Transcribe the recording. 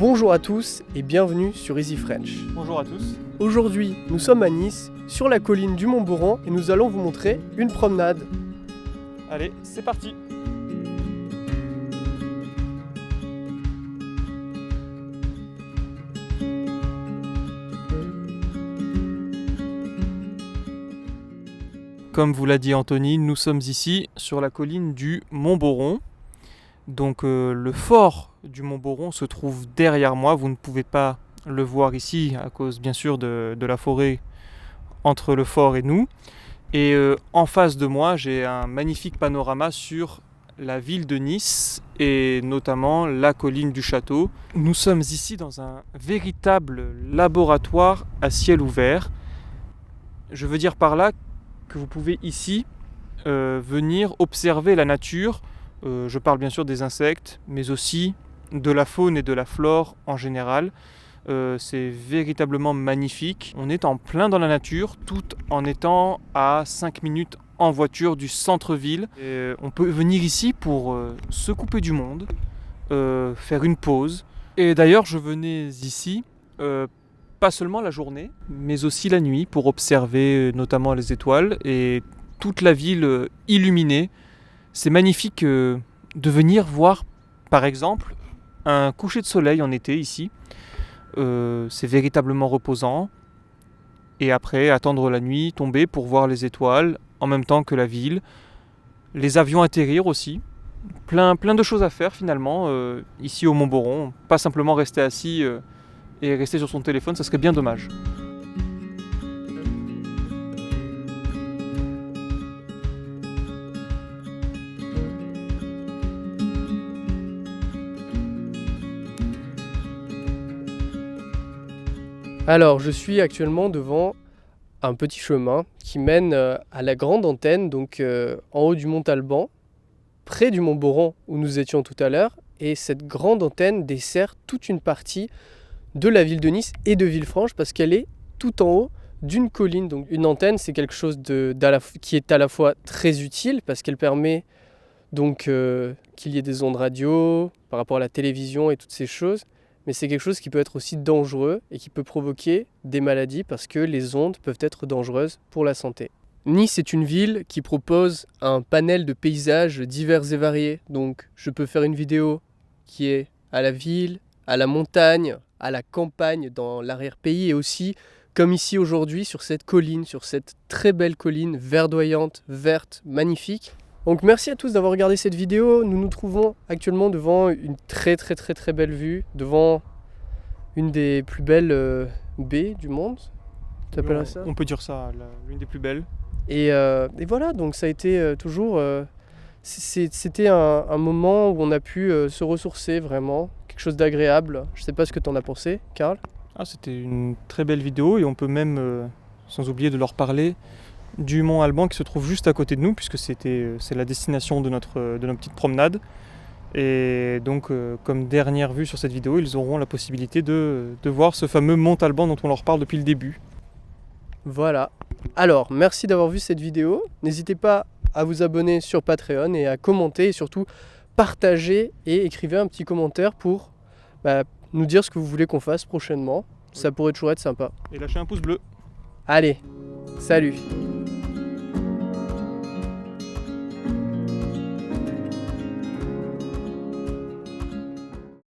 Bonjour à tous et bienvenue sur Easy French. Bonjour à tous. Aujourd'hui, nous sommes à Nice, sur la colline du Mont-Boran et nous allons vous montrer une promenade. Allez, c'est parti. Comme vous l'a dit Anthony, nous sommes ici sur la colline du Mont-Boran. Donc le fort du Mont-Boran se trouve derrière moi. Vous ne pouvez pas le voir ici à cause bien sûr de la forêt entre le fort et nous. Et en face de moi, j'ai un magnifique panorama sur la ville de Nice et notamment la colline du château. Nous sommes ici dans un véritable laboratoire à ciel ouvert. Je veux dire par là que vous pouvez ici venir observer la nature. Je parle bien sûr des insectes, mais aussi de la faune et de la flore en général. C'est véritablement magnifique. On est en plein dans la nature, tout en étant à 5 minutes en voiture du centre-ville. Et on peut venir ici pour se couper du monde, faire une pause. Et d'ailleurs, je venais ici, pas seulement la journée, mais aussi la nuit, pour observer notamment les étoiles et toute la ville illuminée. C'est magnifique de venir voir, par exemple, un coucher de soleil en été ici. C'est véritablement reposant. Et après, attendre la nuit tomber pour voir les étoiles, en même temps que la ville. Les avions atterrir aussi. Plein de choses à faire finalement, ici au Mont-Boran. Pas simplement rester assis et rester sur son téléphone, ça serait bien dommage. Alors, je suis actuellement devant un petit chemin qui mène à la grande antenne, donc en haut du Mont Alban, près du Mont-Boran où nous étions tout à l'heure. Et cette grande antenne dessert toute une partie de la ville de Nice et de Villefranche parce qu'elle est tout en haut d'une colline. Donc une antenne, c'est quelque chose qui est à la fois très utile parce qu'elle permet donc qu'il y ait des ondes radio par rapport à la télévision et toutes ces choses. Mais c'est quelque chose qui peut être aussi dangereux et qui peut provoquer des maladies parce que les ondes peuvent être dangereuses pour la santé. Nice est une ville qui propose un panel de paysages divers et variés. Donc je peux faire une vidéo qui est à la ville, à la montagne, à la campagne, dans l'arrière-pays et aussi, comme ici aujourd'hui, sur cette colline, sur cette très belle colline verdoyante, verte, magnifique. Donc merci à tous d'avoir regardé cette vidéo. Nous nous trouvons actuellement devant une très belle vue, devant une des plus belles baies du monde. Tu appellerais ça ? On peut dire ça, l'une des plus belles. Et voilà, donc ça a été toujours... c'était un moment où on a pu se ressourcer vraiment, quelque chose d'agréable. Je sais pas ce que tu en as pensé, Karl. C'était une très belle vidéo et on peut même, sans oublier de leur parler, du Mont Alban qui se trouve juste à côté de nous puisque c'est la destination de notre petite promenade. Et donc comme dernière vue sur cette vidéo, ils auront la possibilité de voir ce fameux Mont Alban dont on leur parle depuis le début. Voilà. Alors, merci d'avoir vu cette vidéo. N'hésitez pas à vous abonner sur Patreon et à commenter et surtout partager et écrivez un petit commentaire pour nous dire ce que vous voulez qu'on fasse prochainement. Ça pourrait toujours être sympa. Et lâchez un pouce bleu. Allez, salut!